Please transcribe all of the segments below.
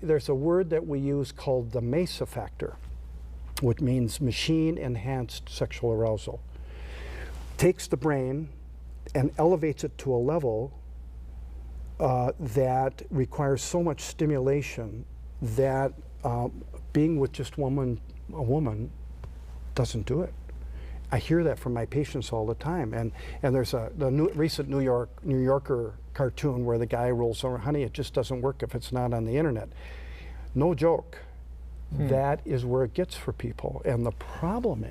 there's a word that we use called the MESA factor, which means machine enhanced sexual arousal. Takes the brain and elevates it to a level that requires so much stimulation that being with just a woman doesn't do it. I hear that from my patients all the time, and there's recent New Yorker cartoon where the guy rolls over, honey, it just doesn't work if it's not on the internet. No joke. That is where it gets for people, and the problem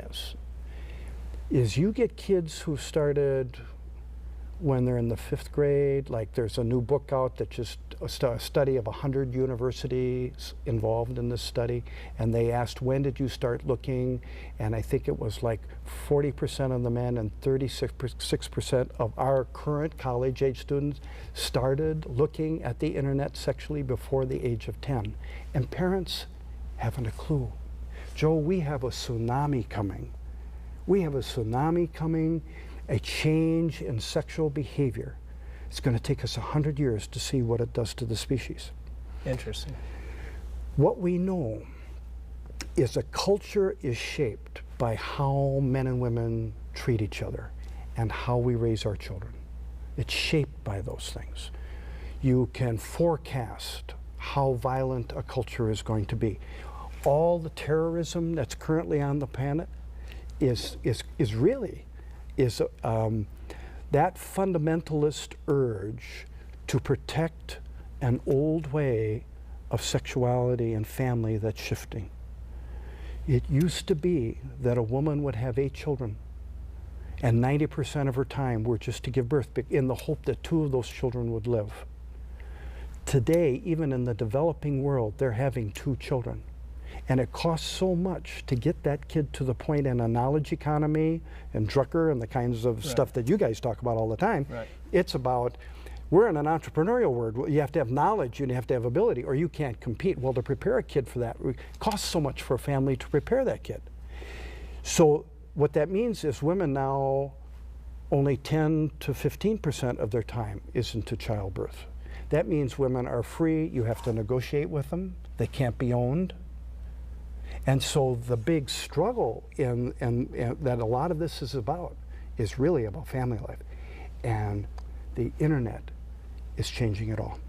is you get kids who started when they're in the 5th grade. Like, there's a new book out that just a study of 100 universities involved in this study, and they asked, when did you start looking? And I think it was like 40% of the men and 36% of our current college-age students started looking at the internet sexually before the age of 10. And parents haven't a clue. Joe, we have a tsunami coming. We have a tsunami coming, a change in sexual behavior. It's going to take us 100 years to see what it does to the species. Interesting. What we know is a culture is shaped by how men and women treat each other and how we raise our children. It's shaped by those things. You can forecast how violent a culture is going to be. All the terrorism that's currently on the planet is that fundamentalist urge to protect an old way of sexuality and family that's shifting. It used to be that a woman would have 8 children, and 90% of her time were just to give birth in the hope that 2 of those children would live. Today, even in the developing world, they're having 2 children. And it costs so much to get that kid to the point in a knowledge economy and Drucker and the kinds of stuff that you guys talk about all the time. It's about, we're in an entrepreneurial world. You have to have knowledge, you have to have ability, or you can't compete. Well, to prepare a kid for that, it costs so much for a family to prepare that kid. So what that means is women now, only 10 to 15% of their time is into childbirth. That means women are free. You have to negotiate with them. They can't be owned. And so the big struggle that a lot of this is about is really about family life. And the internet is changing it all.